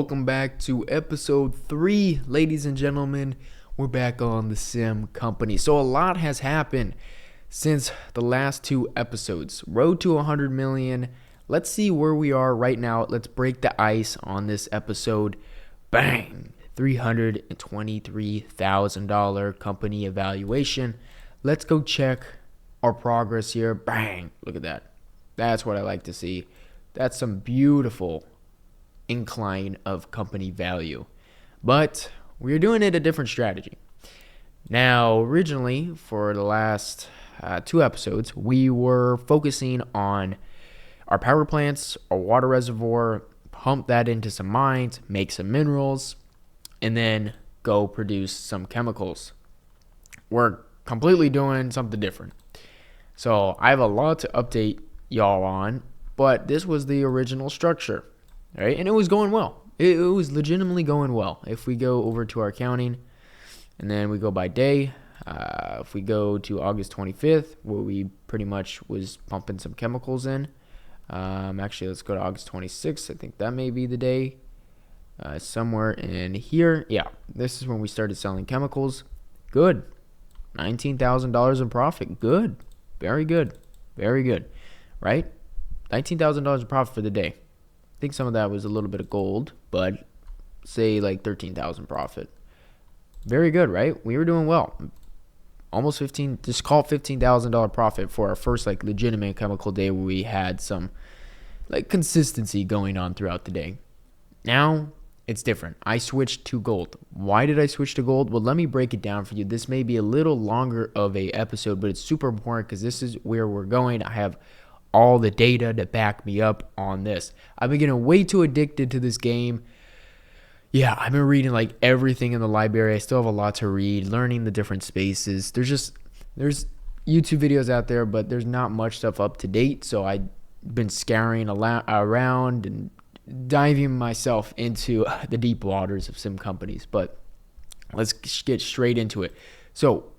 Welcome back to episode 3, ladies and gentlemen. We're back on the Sim Company. So a lot has happened since the last 2 episodes. Road to 100 million. Let's see where we are right now. Let's break the ice on this episode. Bang! $323,000 company evaluation. Let's go check our progress here. Bang! Look at that. That's what I like to see. That's some beautiful incline of company value. But we're doing it a different strategy. Now, originally, for the last 2 episodes, we were focusing on our power plants, our water reservoir, pump that into some mines, make some minerals, and then go produce some chemicals. We're completely doing something different. So I have a lot to update y'all on, but this was the original structure, right? And it was going well. It was legitimately going well. If we go over to our accounting, and then we go by day, if we go to August 25th, where we pretty much was pumping some chemicals in. Actually, let's go to August 26th. I think that may be the day. Somewhere in here. Yeah, this is when we started selling chemicals. Good. $19,000 in profit. Good. Very good. Very good. Right? $19,000 in profit for the day. I think some of that was a little bit of gold, but say like $13,000 profit. Very good, right? We were doing well. Almost 15, just call it $15,000 profit for our first like legitimate chemical day where we had some like consistency going on throughout the day. Now it's different. I switched to gold. Why did I switch to gold? Well, let me break it down for you. This may be a little longer of a episode, but it's super important because this is where we're going. I have all the data to back me up on this. I've been getting way too addicted to this game. Yeah, I've been reading like everything in the library. I still have a lot to read, learning the different spaces. There's YouTube videos out there, but there's not much stuff up to date. So I've been scouring around and diving myself into the deep waters of sim companies. But let's get straight into it. So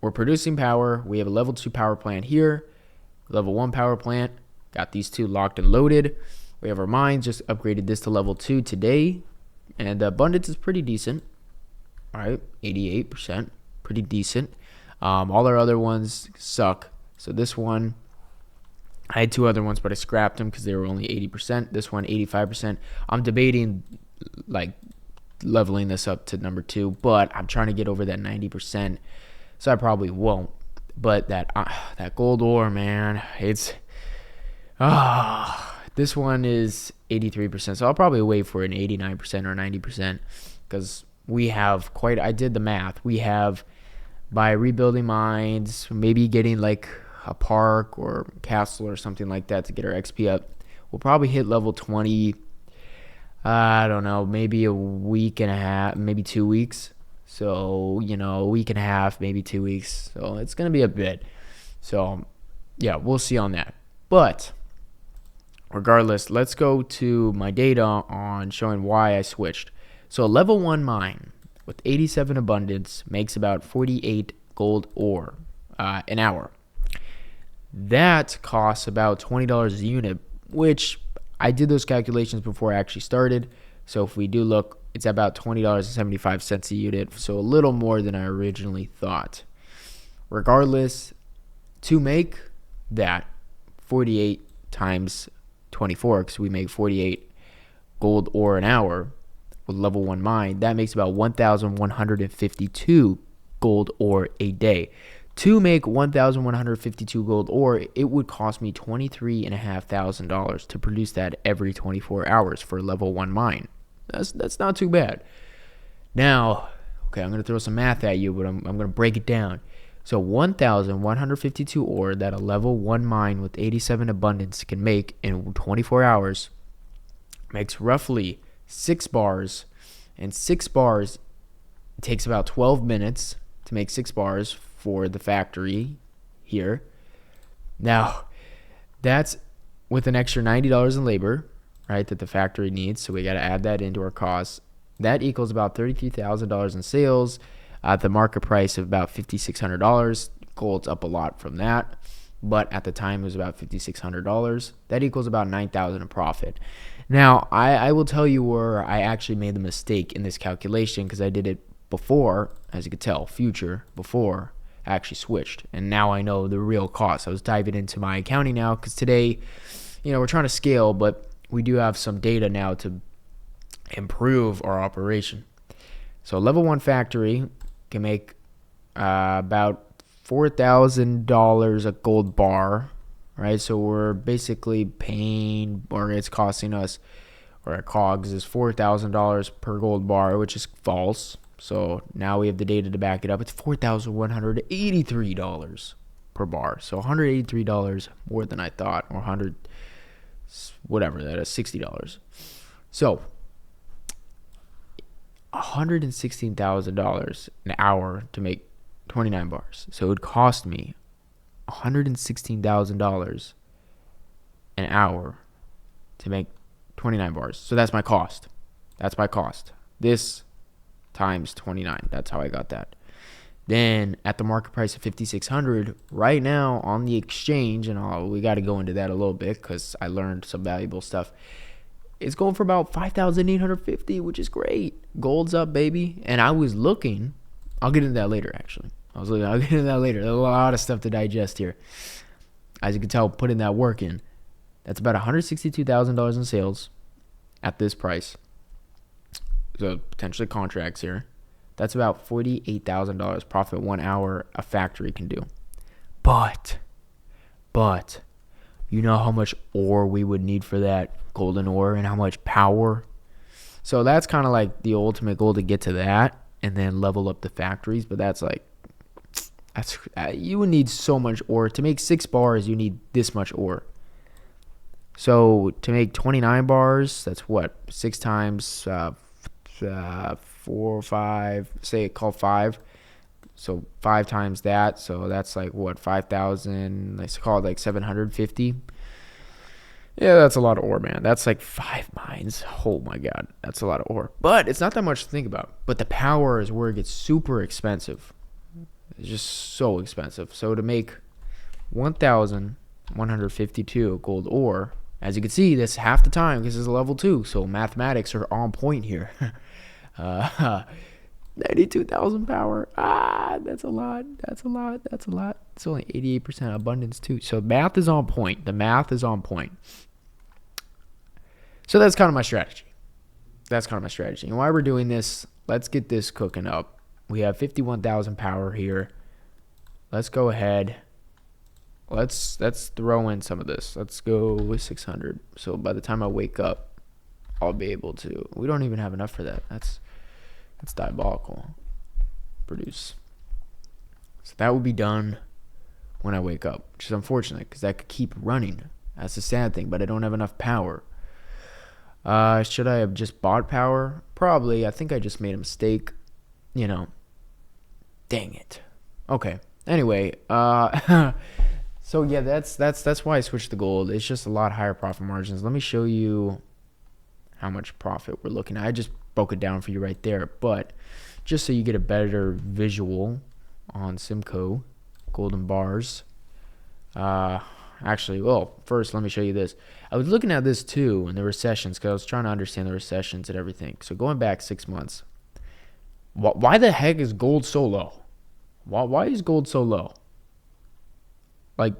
we're producing power. We have a level 2 power plant here. Level 1 power plant. Got these 2 locked and loaded. We have our mines. Just upgraded this to level 2 today. And the abundance is pretty decent. All right, 88%. Pretty decent. All our other ones suck. So this one, I had 2 other ones, but I scrapped them because they were only 80%. This one, 85%. I'm debating like leveling this up to number 2, but I'm trying to get over that 90%. So I probably won't. But that gold ore, man, it's this one is 83%. So I'll probably wait for an 89% or 90% because we have quite. I did the math. We have, by rebuilding mines, maybe getting like a park or castle or something like that to get our XP up. We'll probably hit level 20. I don't know, maybe a week and a half, maybe 2 weeks. So, a week and a half, maybe 2 weeks. So it's going to be a bit. So, yeah, we'll see on that. But regardless, let's go to my data on showing why I switched. So a level 1 mine with 87 abundance makes about 48 gold ore an hour. That costs about $20 a unit, which I did those calculations before I actually started. So if we do look, it's about $20.75 a unit, so a little more than I originally thought. Regardless, to make that 48 times 24, because we make 48 gold ore an hour with level 1 mine, that makes about 1,152 gold ore a day. To make 1,152 gold ore, it would cost me $23,500 to produce that every 24 hours for level 1 mine. That's not too bad. Now, okay, I'm going to throw some math at you, but I'm going to break it down. So 1,152 ore that a level 1 mine with 87 abundance can make in 24 hours makes roughly 6 bars. And 6 bars takes about 12 minutes to make 6 bars for the factory here. Now, that's with an extra $90 in labor, right, that the factory needs. So we got to add that into our costs. That equals about $33,000 in sales at the market price of about $5,600. Gold's up a lot from that. but at the time it was about $5,600. That equals about $9,000 in profit. Now, I will tell you where I actually made the mistake in this calculation, because I did it before, as you could tell, future, before I actually switched. And now I know the real cost. I was diving into my accounting now, because today, we're trying to scale, but we do have some data now to improve our operation. So level 1 factory can make about $4,000 a gold bar, right? So we're basically paying, or it's costing us, or our COGS is $4,000 per gold bar, which is false. So now we have the data to back it up. It's $4,183 per bar. So $183 more than I thought, or 100, whatever that is, $60. So $116,000 an hour to make 29 bars. So it would cost me $116,000 an hour to make 29 bars. So that's my cost. That's my cost. This times 29. That's how I got that. Then at the market price of 5,600 right now on the exchange, and we got to go into that a little bit because I learned some valuable stuff. It's going for about 5,850, which is great. Gold's up, baby. And I was looking. I'll get into that later, actually. I'll get into that later. There's a lot of stuff to digest here. As you can tell, putting that work in. That's about $162,000 in sales at this price. So potentially contracts here. That's about $48,000 profit 1 hour a factory can do. But, you know how much ore we would need for that golden ore and how much power? So that's kind of like the ultimate goal, to get to that and then level up the factories. But you would need so much ore. To make 6 bars, you need this much ore. So to make 29 bars, that's what? 6 times 4 or 5, say call 5. So 5 times that. So that's like what? 5,000. Let's call it like 750. Yeah, that's a lot of ore, man. That's like 5 mines. Oh my God. That's a lot of ore. But it's not that much to think about. But the power is where it gets super expensive. It's just so expensive. So to make 1,152 gold ore, as you can see, that's half the time because it's a level 2. So mathematics are on point here. 92,000 power. That's a lot. That's a lot. It's only 88% abundance too. So math is on point. The math is on point. So that's kind of my strategy. And why we're doing this, let's get this cooking up. We have 51,000 power here. Let's go ahead. Let's throw in some of this. Let's go with 600. So by the time I wake up, I'll be able to. We don't even have enough for that. That's diabolical. Produce. So that will be done when I wake up, which is unfortunate because that could keep running. That's the sad thing, but I don't have enough power. Should I have just bought power? Probably. I think I just made a mistake. Dang it. Okay. Anyway, so yeah, that's why I switched to gold. It's just a lot higher profit margins. Let me show you how much profit we're looking at. I just broke it down for you right there, but just so you get a better visual on Simcoe golden bars. Actually, well, first let me show you this. I was looking at this too in the recessions because I was trying to understand the recessions and everything. So going back 6 months, why the heck is gold so low? Why is gold so low? Like,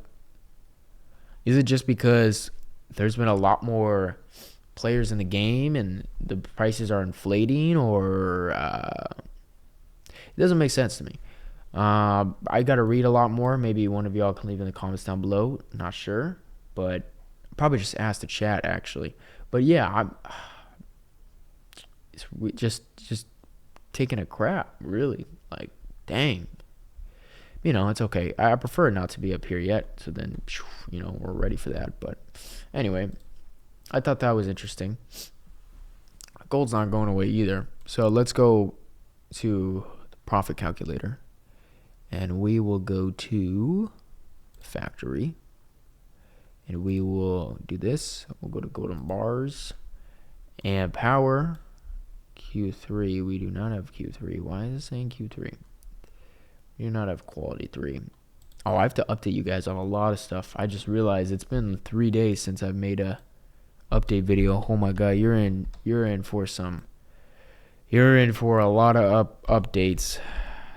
is it just because there's been a lot more players in the game and the prices are inflating, or it doesn't make sense to me. I got to read a lot more. Maybe one of y'all can leave in the comments down below. Not sure, but probably just ask the chat actually. But yeah, we just taking a crap, really. Like, dang. It's okay. I prefer not to be up here yet. So then, we're ready for that. But anyway, I thought that was interesting. Gold's not going away either. So let's go to the profit calculator. And we will go to factory. And we will do this. We'll go to golden bars. And power. Q3. We do not have Q3. Why is it saying Q3? We do not have quality 3. Oh, I have to update you guys on a lot of stuff. I just realized it's been 3 days since I've made a update video. Oh my god, you're in for a lot of updates.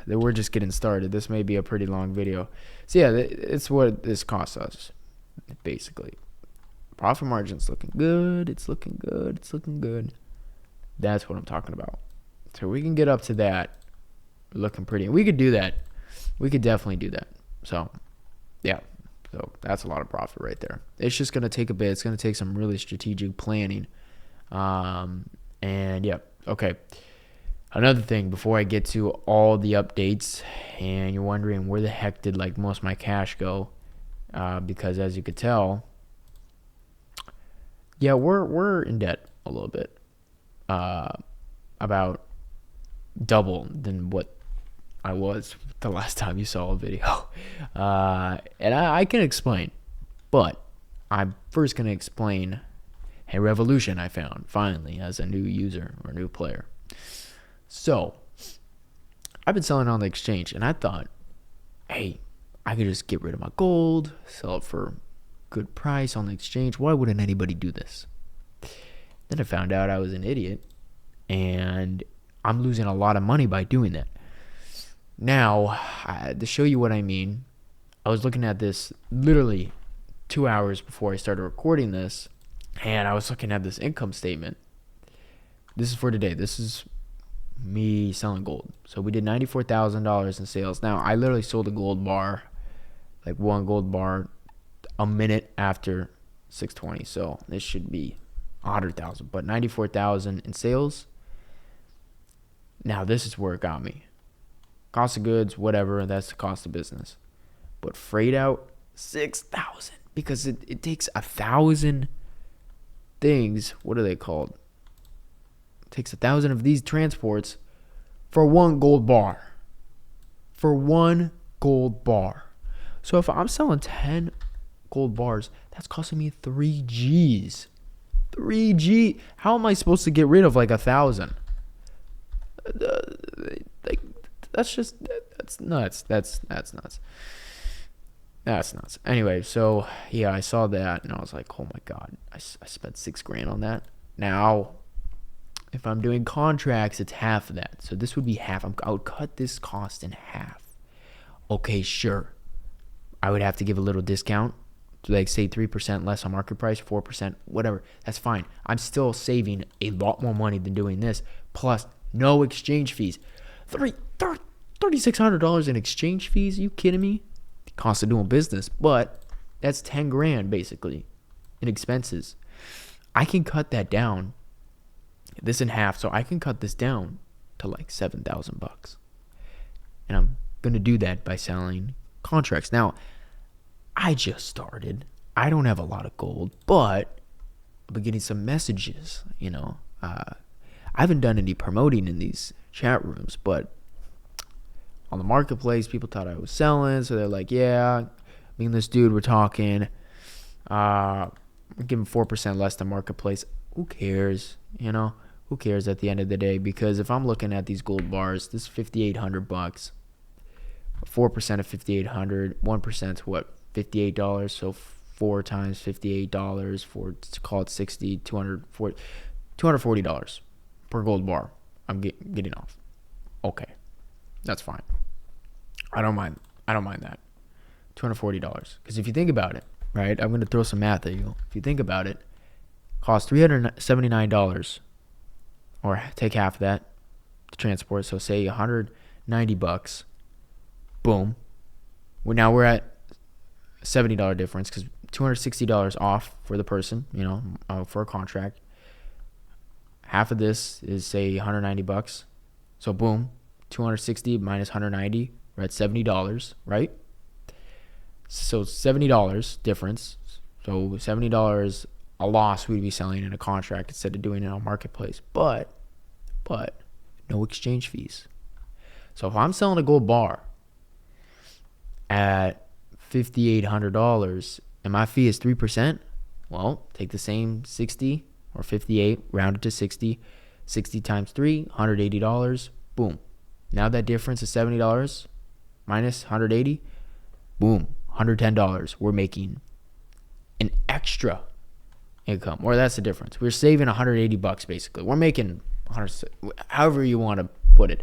That we're just getting started. This may be a pretty long video. So yeah, it's what this costs us, basically. Profit margin's looking good. It's looking good. It's looking good. That's what I'm talking about. So we can get up to that. Looking pretty. And we could do that. We could definitely do that. So yeah. So that's a lot of profit right there. It's just going to take a bit. It's going to take some really strategic planning. And yeah. Okay. Another thing before I get to all the updates, and you're wondering where the heck did like most of my cash go, because as you could tell, yeah, we're in debt a little bit, about double than what I was the last time you saw a video, and I can explain, but I'm first gonna explain a revolution I found finally as a new user or new player. So, I've been selling on the exchange, and I thought, hey, I could just get rid of my gold, sell it for a good price on the exchange. Why wouldn't anybody do this? Then I found out I was an idiot, and I'm losing a lot of money by doing that. Now, to show you what I mean, I was looking at this literally 2 hours before I started recording this, and I was looking at this income statement. This is for today. This is me selling gold. So we did $94,000 in sales. Now I literally sold a gold bar, like one gold bar, a minute after 6:20. So this should be 100,000, but 94,000 in sales. Now this is where it got me. Cost of goods, whatever, that's the cost of business. But freight out 6,000 because it takes 1,000 things. What are they called? Takes 1,000 of these transports for one gold bar. For one gold bar. So if I'm selling 10 gold bars, that's costing me 3 G's. 3 G. How am I supposed to get rid of like 1,000? Like that's nuts. That's nuts. That's nuts. Anyway, so yeah, I saw that and I was like, oh my god, I spent $6,000 on that. Now, if I'm doing contracts, it's half of that. So this would be half. I would cut this cost in half. Okay, sure. I would have to give a little discount. So like say 3% less on market price, 4%, whatever. That's fine. I'm still saving a lot more money than doing this. Plus, no exchange fees. $3,600 in exchange fees? Are you kidding me? The cost of doing business. But that's $10,000 basically in expenses. I can cut that down. This in half, so I can cut this down to like $7,000, and I'm gonna do that by selling contracts. Now, I just started. I don't have a lot of gold, but I've been getting some messages. I haven't done any promoting in these chat rooms, but on the marketplace, people thought I was selling, so they're like, "Yeah, me and this dude were talking. Give him 4% less than marketplace. Who cares? Who cares at the end of the day? Because if I'm looking at these gold bars, this is $5,800. 4% of 5,800, 1% what? $58. So 4 times $58 for, to call it 60, $240 per gold bar. I'm getting off. Okay, that's fine. I don't mind that. $240. Because if you think about it, right? I'm gonna throw some math at you. If you think about it, costs $379. Or take half of that to transport. So say $190. Boom. Now we're at $70 difference because $260 off for the person, for a contract. Half of this is say $190. So boom, 260 minus 190, we're at $70, right? So $70 difference. So $70 a loss we'd be selling in a contract instead of doing it on marketplace. But no exchange fees. So if I'm selling a gold bar at $5,800 and my fee is 3%, well, take the same 60 or 58, round it to 60. 60 times 3, $180. Boom. Now that difference is $70 minus 180. boom, $110. We're making an extra income, or that's the difference. We're saving $180 basically. We're making 100, however you want to put it,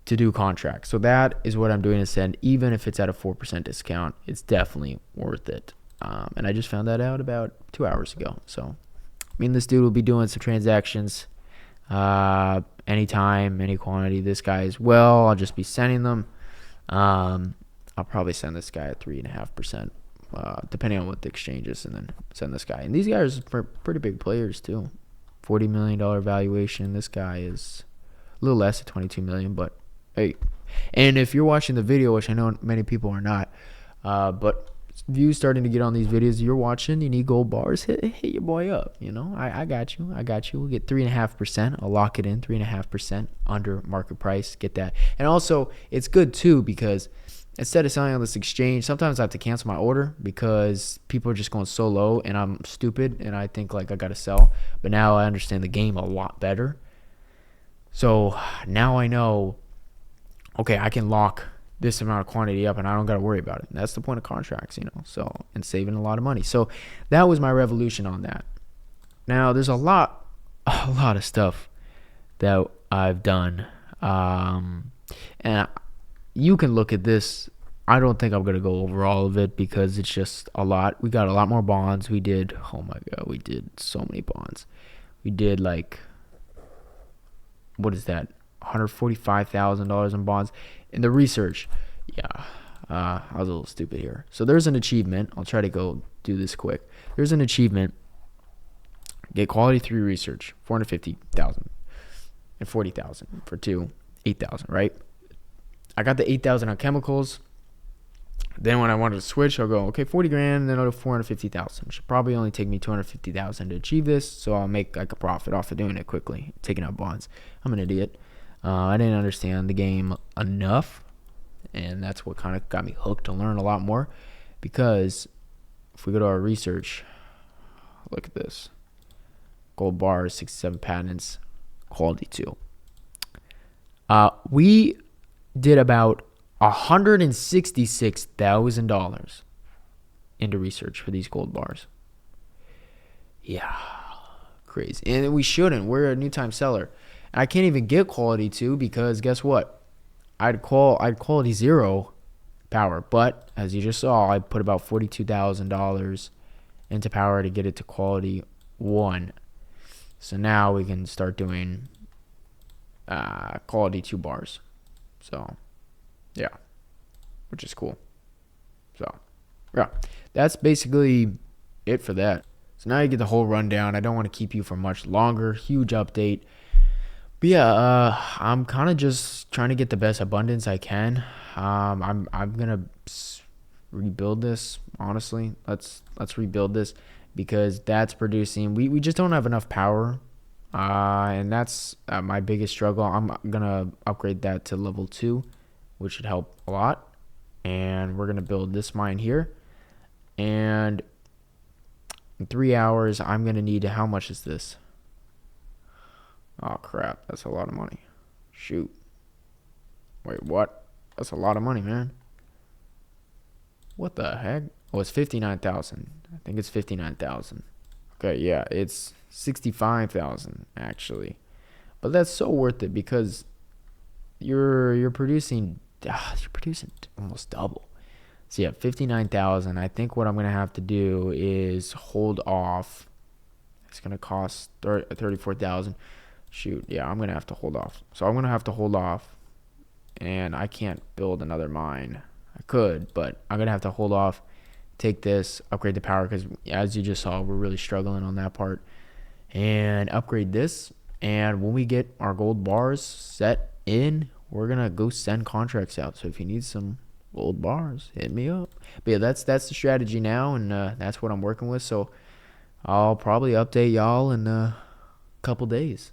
to do contracts. So that is what I'm doing instead. Even if it's at a 4% discount, it's definitely worth it. And I just found that out about 2 hours ago. So, I mean, this dude will be doing some transactions anytime, any quantity. This guy as well. I'll just be sending them. I'll probably send this guy at 3.5%, depending on what the exchange is, and then send this guy. And these guys are pretty big players too. $40 million valuation. This guy is a little less at $22 million, but hey. And if you're watching the video, which I know many people are not, but views starting to get on these videos you're watching, you need gold bars, hit your boy up. You know, I got you. We'll get 3.5%. I'll lock it in 3.5% under market price. Get that. And also, it's good too, because instead of selling on this exchange, sometimes I have to cancel my order because people are just going so low, and I'm stupid and I think like I gotta sell. But now I understand the game a lot better. So now I know, okay, I can lock this amount of quantity up and I don't got to worry about it. And that's the point of contracts, you know, so, and saving a lot of money. So that was my revolution on that. Now there's a lot of stuff that I've done. And you can look at this. I don't think I'm going to go over all of it because it's just a lot. We got a lot more bonds. We did, oh my God, we did so many bonds. We did like, what is that? $145,000 in bonds. In the research, yeah, I was a little stupid here. So there's an achievement. I'll try to go do this quick. There's an achievement. Get quality 3 research, 450,000 and 40,000 for 2, 8,000, right? I got the 8,000 on chemicals. Then when I wanted to switch, I'll go, okay, 40 grand, and then I'll do 450,000. Should probably only take me 250,000 to achieve this, so I'll make like a profit off of doing it quickly, taking out bonds. I'm an idiot. I didn't understand the game enough, and that's what kind of got me hooked to learn a lot more. Because if we go to our research, look at this. Gold bars, 67 patents, quality 2. We did about $166,000 into research for these gold bars. Yeah, crazy. And we shouldn't. We're a new time seller. I can't even get quality 2 because guess what? I'd quality 0 power, but as you just saw, I put about $42,000 into power to get it to quality 1. So now we can start doing quality 2 bars. So yeah, which is cool. So yeah, that's basically it for that. So now you get the whole rundown. I don't want to keep you for much longer. Huge update. But yeah, I'm kind of just trying to get the best abundance I can. I'm gonna rebuild this. Honestly, let's rebuild this because that's producing. We just don't have enough power, and that's my biggest struggle. I'm gonna upgrade that to level 2, which should help a lot. And we're gonna build this mine here, and in 3 hours I'm gonna need. How much is this? Oh crap, that's a lot of money. Shoot. Wait, what? That's a lot of money, man. What the heck? Oh, it's 59,000. I think it's 59,000. Okay, yeah, it's 65,000 actually. But that's so worth it because you're producing almost double. So yeah, 59,000. I think what I'm going to have to do is hold off. It's going to cost 34,000. Shoot, yeah, I'm going to have to hold off. So I'm going to have to hold off, and I can't build another mine. I could, but I'm going to have to hold off, take this, upgrade the power, because as you just saw, we're really struggling on that part, and upgrade this. And when we get our gold bars set in, we're going to go send contracts out. So if you need some gold bars, hit me up. But yeah, that's the strategy now, and that's what I'm working with. So I'll probably update y'all in a couple days.